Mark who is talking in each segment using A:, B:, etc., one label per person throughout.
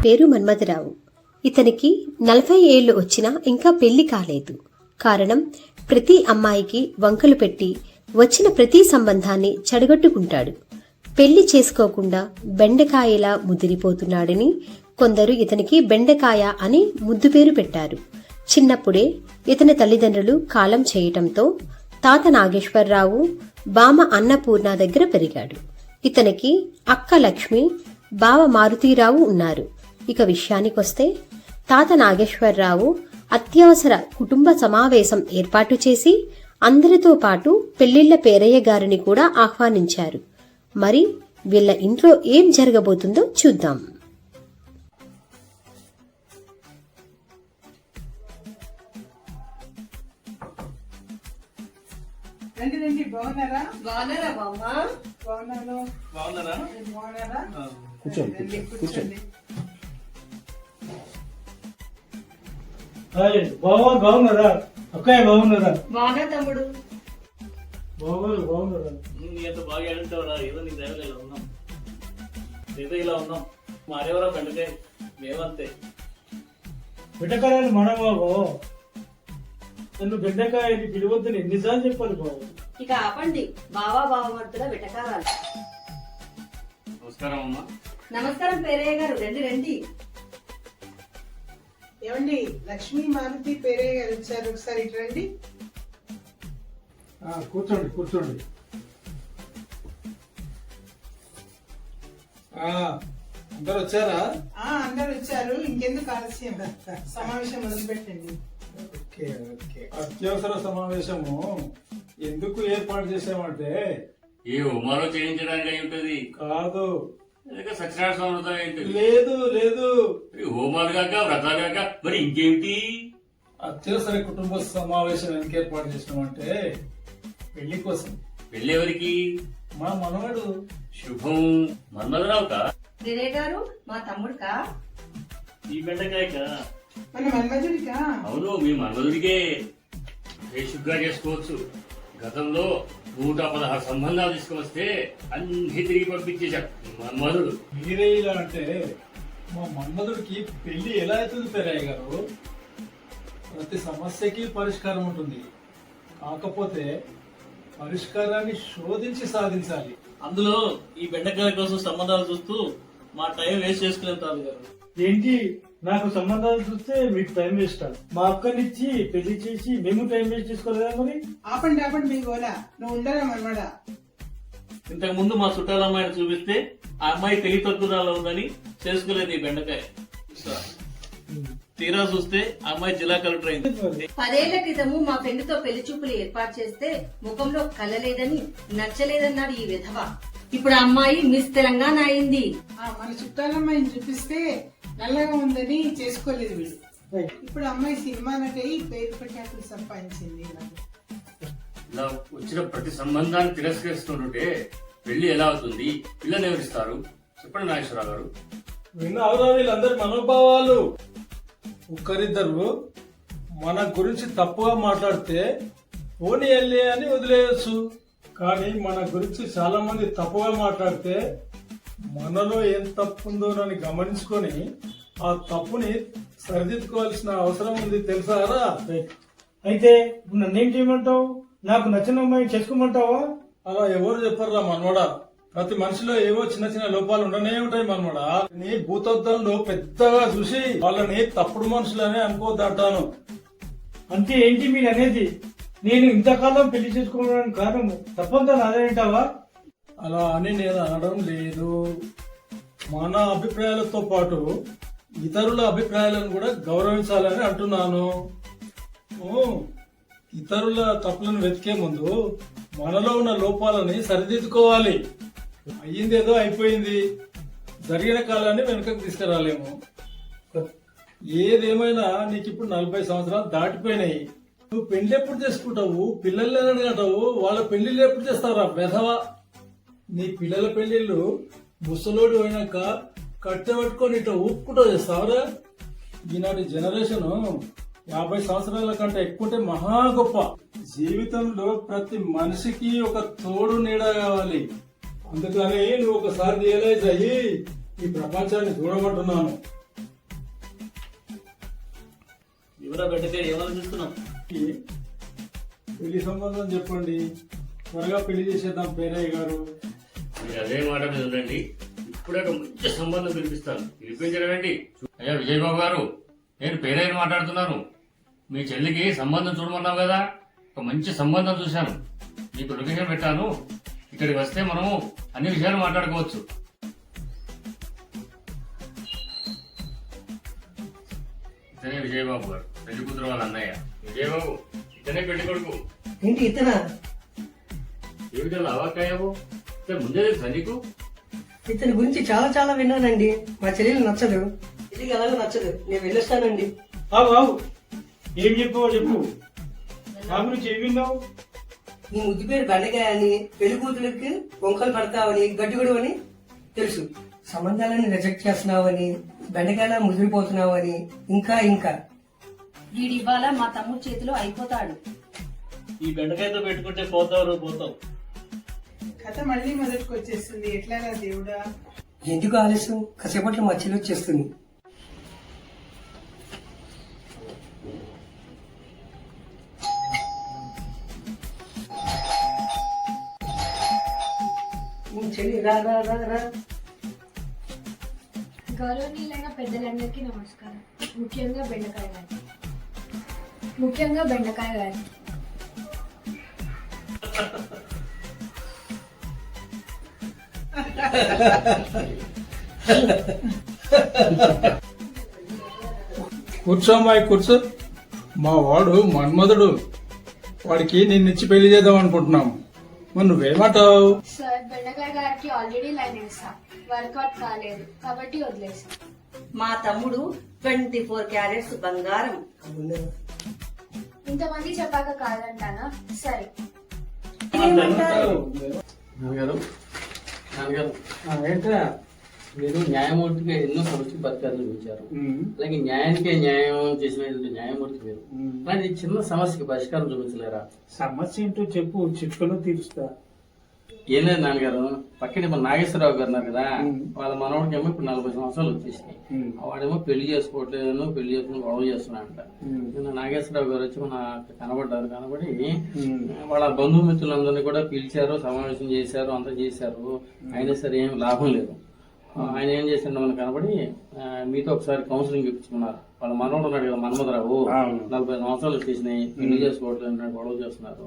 A: పేరు మన్మథరావు. ఇతనికి 40 ఏళ్లు వచ్చినా ఇంకా పెళ్లి కాలేదు. కారణం, ప్రతి అమ్మాయికి వంకలు పెట్టి వచ్చిన ప్రతి సంబంధాన్ని చెడగొట్టుకుంటాడు. పెళ్లి చేసుకోకుండా బెండకాయలా ముదిరిపోతున్నాడని కొందరు ఇతనికి బెండకాయ అని ముద్దు పేరు పెట్టారు. చిన్నప్పుడే ఇతని తల్లిదండ్రులు కాలం చేయటంతో తాత నాగేశ్వరరావు, బామ అన్నపూర్ణ దగ్గర పెరిగాడు. ఇతనికి అక్క లక్ష్మి, బావ మారుతీరావు ఉన్నారు. ఇక విషయానికొస్తే తాత నాగేశ్వరరావు అత్యవసర కుటుంబ సమావేశం ఏర్పాటు చేసి అందరితో పాటు పెళ్లిళ్ల పేరయ్య గారిని కూడా ఆహ్వానించారు. మరి వీళ్ళ ఇంట్లో ఏం జరగబోతుందో చూద్దాం.
B: బాగున్నారా అక్కయ్య? బాగున్నారా?
C: బాగా తమ్ముడు.
B: బాగున్నారా?
D: నీతో బాగా ఆడుతావురా. ఏదో నీ దైవలో ఇలా ఉన్నాం, ఏదో ఇలా ఉన్నాం. మారేవరా బెండకాయ, మేమంతే.
B: బిడ్డకాయలు మనం బాబు. నన్ను బెండకాయని పిలవద్దని ఎన్నిసార్లు చెప్పాలి బాబు.
C: ఇక ఆపండి బావా బావమర్తుల వెటకారాలు.
D: నమస్కారం అమ్మా.
C: నమస్కారం పేరయ్య గారు, రండి రండి.
E: ఏమండి, లక్ష్మీ మారుతి పేరయ్య గారు వచ్చారు, ఒకసారి ఇటు రండి.
B: కూర్చోండి కూర్చోండి. అందరు వచ్చారా?
E: అందరు వచ్చారు. ఇంకెందుకు ఆలస్యం, సమావేశం మొదలు పెట్టండి.
B: అత్యవసర సమావేశము ఎందుకు ఏర్పాటు చేసామంటే
D: ఏ హోమాలో చేయించడానికి అయి ఉంటది
B: కాదు.
D: సత్యనారాయణ స్వామి వ్రతం ఏంటి?
B: లేదు లేదు,
D: హోమాలు కాక వ్రతాలు కాక మరి ఇంకేంటి?
B: అత్యవసర కుటుంబ సమావేశం ఎందుకు ఏర్పాటు చేసినామంటే పెళ్లి కోసం.
D: పెళ్లి ఎవరికి?
B: మా మనవడు.
D: శుభం. మన్మథరావుకా?
C: పేరయ్య గారు మా తమ్ముడుకా?
D: ఈ బెండకాయకా?
E: మన మన్మధుడికా?
D: అవును, మీ మన్మధుడికే. బేషుగ్గా చేసుకోవచ్చు. గతంలో 116 సంబంధాలు తీసుకువస్తే అన్ని తిరిగి పంపించేశాడు మన్మధుడు.
B: మీరే ఇలా అంటే మా మన్మధుడికి పెళ్లి ఎలా అవుతుంది పేరయ్య గారు? ప్రతి సమస్యకి పరిష్కారం ఉంటుంది, కాకపోతే పరిష్కారాన్ని శోధించి సాధించాలి.
D: అందులో ఈ బెండకాయ కోసం సంబంధాలు చూస్తూ మా టైం వేస్ట్ చేసుకునేది గారు.
B: ఏంటి, నాకు సంబంధాలు చూస్తే మీకు టైం వేస్ట్? మా అక్కనిచ్చి పెళ్లి చేసి మేము టైం వేస్ట్ చేసుకోలేదా? మరి
E: ఆపండి ఆపండి మీ గోలా. నువ్వు ఉండరా మనవాడా?
D: ఇంతకు ముందు మా చుట్టాల అమ్మాయిని చూపిస్తే ఆ అమ్మాయి తెలివి తక్కువలో ఉందని చేసుకోలేదు ఈ బెండకాయ. తీరా చూస్తే ఆ అమ్మాయి జిల్లా కలెక్టర్ అయింది.
C: 10 ఏళ్ల క్రితము మా ఫ్రెండ్తో పెళ్లి చూపులు ఏర్పాటు చేస్తే ముఖంలో కళ్ళలేదని నచ్చలేదన్నాడు ఈ విధవ. ఇప్పుడు ఆ అమ్మాయి మిస్ తెలంగాణ అయింది.
E: మన చుట్టాలమ్మాయిని చూపిస్తే నల్లగా ఉందని చేసుకోలేదు వీడు. ఇప్పుడు అమ్మాయి సినిమా నటి పేరు ప్రఖ్యాతులు సంపాదించింది.
D: ఇలా వచ్చిన ప్రతి సంబంధాన్ని తిరస్కరిస్తుంటే పెళ్లి ఎలా అవుతుంది? పిల్లని ఎవరిస్తారు? చెప్పండి నాగేశ్వరరావు గారు.
B: విన్నావురా వీళ్ళందరి మనోభావాలు. ఒకరిద్దరు మన గురించి తప్పుగా మాట్లాడితే పోనీ వెళ్ళి అని వదిలేయచ్చు, కానీ మన గురించి చాలా మంది తప్పుగా మాట్లాడితే మనలో ఏం తప్పు ఉందోనని గమనించుకొని ఆ తప్పుని సరిదిద్దుకోవాల్సిన అవసరం ఉంది, తెలుసారా?
F: అయితే నన్నేం చేయమంటావు? నాకు నచ్చిన అమ్మాయి చేసుకోమంటావా?
B: అలా ఎవరు చెప్పారా మనవడా? ప్రతి మనిషిలో ఏవో చిన్న చిన్న లోపాలు ఉండనే ఉంటాయి మనవడా. నీ భూతద్దంలో పెద్దగా చూసి వాళ్ళని తప్పుడు మనుషులనే అనుకోద్దంటాను.
F: అంటే ఏంటి మీరు అనేది? నేను ఇంతకాలం పెళ్లి చేసుకోవడానికి కారణం తప్పంతా నాదేంటావా?
B: అలా అని నేను అనడం లేదు. మన అభిప్రాయాలతో పాటు ఇతరుల అభిప్రాయాలను కూడా గౌరవించాలని అంటున్నాను. ఇతరుల తప్పులను వెతికే ముందు మనలో ఉన్న లోపాలని సరిదిద్దుకోవాలి. అయ్యిందేదో అయిపోయింది, జరిగిన కాలాన్ని వెనుకకు తీసుకురాలేము. ఏదేమైనా నీకు ఇప్పుడు 40 సంవత్సరాలు దాటిపోయినాయి. నువ్వు పెళ్లి ఎప్పుడు చేసుకుంటావు? పిల్లల్ని అంటావు, వాళ్ళ పెళ్లిళ్ళు ఎప్పుడు చేస్తావురా వెధవా? నీ పిల్లల పెళ్లిళ్ళు ముసలోడు అయినాక కట్టె పట్టుకొని ఇట్లా ఊపుకుంటూ చేస్తావురా? ఈనాటి జనరేషన్ 50 సంవత్సరాల కంటే ఎక్కువ మహా గొప్ప. జీవితంలో ప్రతి మనిషికి ఒక తోడు నీడ కావాలి. అందుకని నువ్వు ఒకసారి రియలైజ్ అయ్యి ఈ ప్రపంచాన్ని చూడమంటున్నాను.
G: ఎవరా బెండకాయ ఏమని చూస్తున్నాం?
B: పెళ్లి సంబంధం చెప్పండి, త్వరగా పెళ్లి చేసేద్దాం పేరయ్య గారు.
D: మీరు అదే మాట మీద ఉండండి. ఇప్పుడే ఒక మంచి సంబంధం పిలిపిస్తాను. పిలిపించడండి. అయ్యా విజయబాబు గారు, నేను పేరైన మాట్లాడుతున్నాను. మీ చెల్లికి సంబంధం చూడమన్నావు కదా, ఒక మంచి సంబంధం చూశాను. మీకు లొకేషన్ పెట్టాను. ఇక్కడికి వస్తే మనము అన్ని విషయాలు మాట్లాడుకోవచ్చు. ఇతనే విజయబాబు గారు, పెళ్లి కూతురు వాళ్ళ అన్నయ్య. విజయబాబు, ఇతనే పెళ్లి కొడుకు.
H: ఏంటి ఇతనా?
D: ఏమిటో అవాక్కయ్యావు? ఇతను ముందే తెలుసా నీకు?
H: ఇతని గురించి చాలా చాలా విన్నానండి. మా చెల్లెలు నచ్చదు, చెల్లికి అలాగే నచ్చదు. నేను వెళ్ళొస్తానండి.
F: ఆవు ఆవు, ఏం చెప్పావో చెప్పు. నా గురించి ఏం విన్నావు?
H: నీ ముద్దు పేరు బెండకాయ అని, పెళ్లి కూతురికి వంకలు పడతావని, గడ్డిగుడు అని తెలుసు. సంబంధాలను రిజెక్ట్ చేస్తున్నావని, బెండకాయలా ముదిరిపోతున్నావని, ఇంకా ఇంకా.
C: వీడివాళ మా తమ్ముడు చేతిలో అయిపోతాడు.
G: ఈ బెండకాయతో పెట్టుకుంటే పోతావు పోతావు.
E: కథ మళ్ళీ మొదటికి వచ్చేస్తుంది. ఎట్లాగా దేవుడా?
H: ఎందుకు ఆలస్యం? కాసేపట్లో మా చెల్లి వచ్చేస్తుంది. నీ చెల్లి రా రా రా రా.
I: గౌరవనీయులైన పెద్దలందరికీ నమస్కారం. ముఖ్యంగా బెండకాయ గారి
B: కూర్చో అమ్మాయి కూర్చో. మా వాడు మన్మధుడు, వాడికి నిన్నిచ్చి పెళ్లి చేద్దాం అనుకుంటున్నాం. మరి నువ్వేమంటావు?
I: సార్, బెండకాయ గారికి ఆల్రెడీ లైన్ వేసా, వర్కౌట్ కాలేదు కాబట్టి వదిలేసా.
C: మా తమ్ముడు 24 క్యారెట్స్ బంగారం.
I: ఇంతమంది చెప్పాక కాదంటానా? సరే.
G: నాన్నగారు ఏంట్రా, మీరు న్యాయమూర్తిగా ఎన్నో సమస్య పరిష్కారాలు చూపించారు. అలాగే న్యాయానికే న్యాయం చేసిన న్యాయమూర్తి మీరు. కానీ ఈ చిన్న సమస్యకి పరిష్కారం చూపించలేరా?
F: సమస్య ఏంటో చెప్పు, చిట్టుకలో తీరుస్తా.
G: ఏం లేదు నాన్నగారు, పక్కన మన నాగేశ్వరరావు గారు ఉన్నారు కదా, వాళ్ళ మనవాడికి ఏమో ఇప్పుడు 40 సంవత్సరాలు వచ్చేసినాయి. వాడేమో పెళ్లి చేసుకోవట్లేదని, పెళ్లి చేసుకుని గొడవ చేస్తున్నాడంట. నిన్న నాగేశ్వరరావు గారు వచ్చి మన కనబడ్డారు. కనబడి వాళ్ళ బంధుమిత్రులందరినీ కూడా పిలిచారు, సమావేశం చేశారు, అంతా చేశారు. అయినా సరే ఏం లాభం లేదు. ఆయన ఏం చేసిండు మనకు కనబడి మీతో ఒకసారి కౌన్సిలింగ్ ఇప్పించుకున్నారు. వాళ్ళ మనవడు ఉన్నాడు కదా మన్మధరావు, 40 సంవత్సరాలు వచ్చేసినాయి, పెళ్లి చేసుకోవట్లేదు, గొడవ చేస్తున్నారు.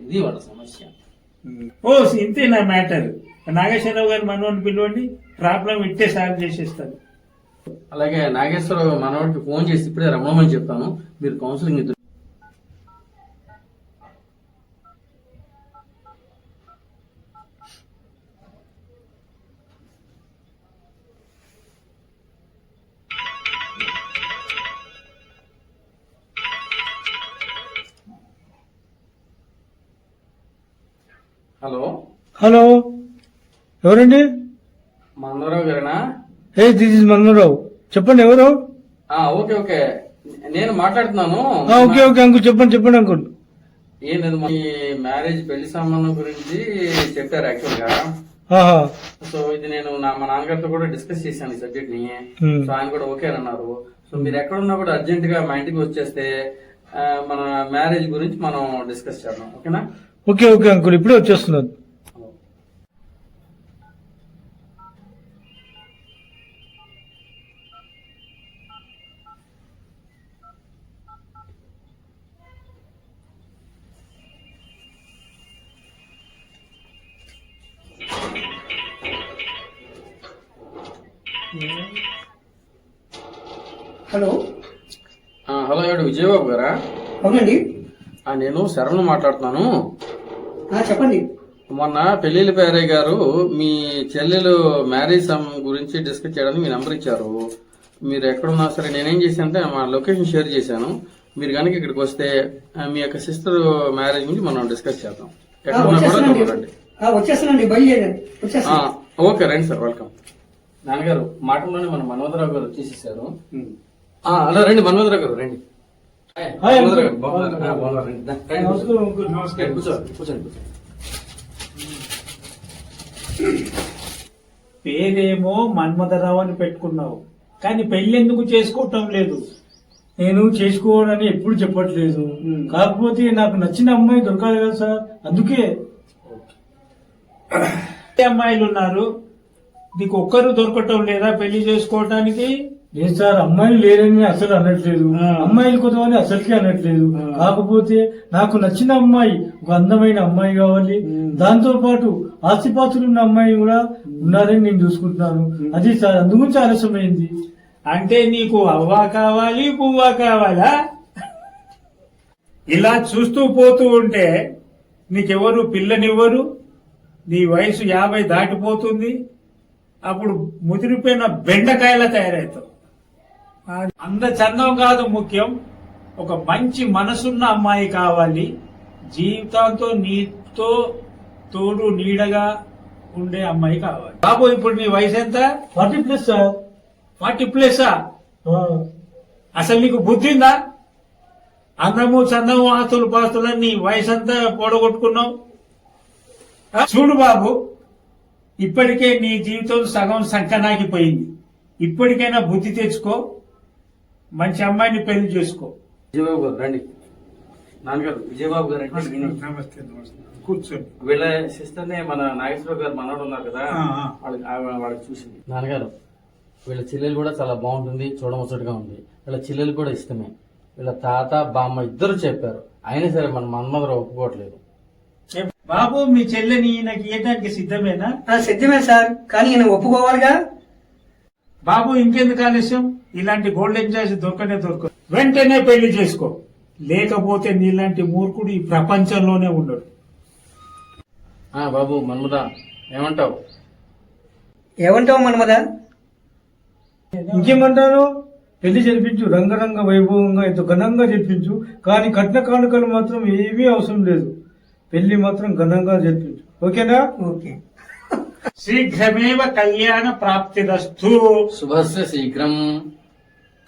G: ఇది వాళ్ళ సమస్య.
F: ఓ ఇంతే నా మ్యాటర్. నాగేశ్వరరావు గారు మనోని పిలవండి, ప్రాబ్లం ఇట్టే సాల్వ్ చేసేస్తారు.
G: అలాగే నాగేశ్వరరావు మనవాడికి ఫోన్ చేసి ఇప్పుడే రమ్మని చెప్తాను, మీరు కౌన్సిలింగ్ ఇద్దరు. హలో
F: హలో, ఎవరండి?
G: మందరావు గారేనా?
F: This is Manmarao. చెప్పండి, ఎవరు?
G: ఓకే ఓకే, నేను మాట్లాడుతున్నాను.
F: ఓకే ఓకే అంకుల్, చెప్పండి అంకుల్.
G: ఏం లేదు, మీ మ్యారేజ్ పెళ్లి సంబంధం గురించి చెప్పారు యాక్చువల్ గా. సో ఇది నేను మా నాన్నగారితో కూడా డిస్కస్ చేశాను ఈ సబ్జెక్ట్ ని. సో ఆయన కూడా ఓకే అన్నారు. సో మీరు ఎక్కడున్నా కూడా అర్జెంట్ గా మా ఇంటికి వచ్చేస్తే మన మ్యారేజ్ గురించి మనం డిస్కస్ చేద్దాం. ఓకేనా?
F: ఓకే ఓకే అంకుల్, ఇప్పుడే వచ్చేస్తున్నాను.
H: హలో
G: హలో, ఎవడు విజయబాబు గారా?
H: అవునండి.
G: నేను శరణ్ మాట్లాడుతున్నాను.
H: చెప్పండి.
G: మొన్న పెళ్లిళ్ళ పేరయ్య గారు మీ చెల్లెలు మ్యారేజ్ గురించి డిస్కస్ చేయడానికి మీ నంబర్ ఇచ్చారు. మీరు ఎక్కడున్నా సరే నేనేం చేశానంటే మా లొకేషన్ షేర్ చేశాను. మీరు కనుక ఇక్కడికి వస్తే మీ యొక్క సిస్టర్ మ్యారేజ్ గురించి మనం డిస్కస్ చేద్దాం. ఎక్కడ ఉన్నా కూడా తప్పకండి.
H: వచ్చేస్తానండి, బయలుదేరండి.
G: ఓకే, రండి సార్, వెల్కమ్. నాన్నగారు మాటల్లోనే మన మన్మధరావు గారు వచ్చేసేసారు. అలా రండి మన్మధరావు గారు, రండి. కూర్చోండి.
F: పేరేమో మన్మధరావు అని పెట్టుకున్నావు, కానీ పెళ్లి ఎందుకు చేసుకోవటం లేదు? నేను చేసుకోవాలని ఎప్పుడు చెప్పట్లేదు. కాకపోతే నాకు నచ్చిన అమ్మాయి దొరకాలి కదా సార్, అందుకే.
J: అమ్మాయిలు ఉన్నారు, నీకు ఒక్కరు దొరకటం లేదా పెళ్లి చేసుకోవటానికి?
F: లేదు సార్, అమ్మాయిలు లేరని అసలు అనట్లేదు, అమ్మాయిలు కొద్దామని అసలుకే అనట్లేదు. కాకపోతే నాకు నచ్చిన అమ్మాయి, ఒక అందమైన అమ్మాయి కావాలి. దాంతో పాటు ఆస్తిపాస్తులు ఉన్న అమ్మాయి కూడా ఉన్నారని నేను చూసుకుంటున్నాను. అది సార్, అందుగురించి ఆలస్యమైంది.
J: అంటే నీకు అవ్వా కావాలి పువ్వా కావాలా? ఇలా చూస్తూ పోతూ ఉంటే నీకెవరు పిల్లనివ్వరు. నీ వయసు 50 దాటిపోతుంది. అప్పుడు ముదిరిపోయిన బెండకాయలా తయారవుతావు. అంద చందం కాదు ముఖ్యం, ఒక మంచి మనసున్న అమ్మాయి కావాలి. జీవితంతో నీతో తోడు నీడగా ఉండే అమ్మాయి కావాలి. బాబు, ఇప్పుడు నీ వయసు ఎంత?
F: 40+ సార్.
J: 40+? అసలు నీకు బుద్ధిందా? అందము చందము ఆస్తులు పాస్తులన్నీ వయసంతా పొడగొట్టుకున్నావు. చూడు బాబు, ఇప్పటికే నీ జీవితం సగం సంకనాకిపోయింది. ఇప్పటికైనా బుద్ధి తెచ్చుకో, మంచి అమ్మాయిని పెళ్లి చేసుకో.
G: విజయబాబు గారు రండి. నాన్నగారు విజయబాబు గారు అంటే
J: నమస్తే. కూర్చోండి.
G: వీళ్ళ సిస్టర్ నే మన నాగేశ్వరరావు గారు మనవడు ఉన్నారు కదా, వాళ్ళకి చూసింది. నాన్నగారు, వీళ్ళ చెల్లెలు కూడా చాలా బాగుంటుంది, చూడముచ్చటగా ఉంది. వీళ్ళ చెల్లెలు కూడా ఇష్టమే. వీళ్ళ తాత బామ్మ ఇద్దరు చెప్పారు, అయినా సరే మన మన్మధుడు ఒప్పుకోవట్లేదు.
J: బాబు, మీ చెల్లెని నాకు ఇవ్వడానికి సిద్ధమేనా?
H: సిద్ధమే సార్, కానీ ఈయన ఒప్పుకోవాలిగా.
J: బాబు, ఇంకెందుకు ఆలస్యం? ఇలాంటి గోల్డెన్ చాయిస్ దొరకనే దొరకదు. వెంటనే పెళ్లి చేసుకో, లేకపోతే నీలాంటి మూర్ఖుడు ఈ ప్రపంచంలోనే ఉండడు.
G: బాబు మన్మద, ఏమంటావు?
H: ఏమంటావు మన్మదా?
F: ఇంకేమంటారు? పెళ్లి జరిపించు, రంగరంగ వైభవంగా ఎంతో ఘనంగా జరిపించు. కానీ కట్న కానుకలు మాత్రం ఏమీ అవసరం లేదు. పెళ్లి మాత్రం ఘనంగా జరిపించు, ఓకేనా?
H: ఓకే.
J: శీఘ్రమేవ కళ్యాణ ప్రాప్తిరస్తు.
G: శుభస్య శీఘ్రం.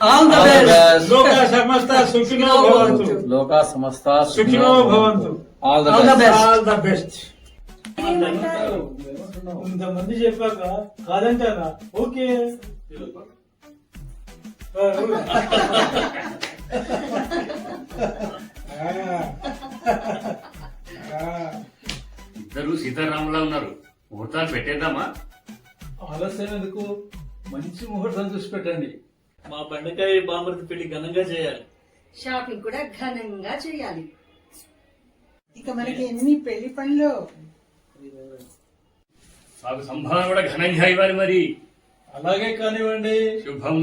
H: All the best.
J: లోకా సమస్త సుఖినో భవంతు.
G: లోకా సమస్త
J: సుఖినో భవంతు.
G: All the
H: All the
G: best.
H: best.
J: All the best.
F: ఇంతమంది చెప్పాక కాదంటారా? ఓకే.
D: ఇద్దరు సీతారాములా ఉన్నారు. ముహూర్తాలు పెట్టేద్దామా?
B: ఆలస్యం ఎందుకు? మంచి ముహూర్తం చూసి పెట్టండి. మా బెండకాయ బామర్ది పెళ్లి ఘనంగా చేయాలి.
C: షాపింగ్ కూడా ఘనంగా చేయాలి.
E: ఇక మనకి ఎన్ని పెళ్లి పనులు.
D: సాగు సంభావన కూడా ఘనంగా ఇవ్వాలి మరి.
B: అలాగే కానివ్వండి.
D: శుభం.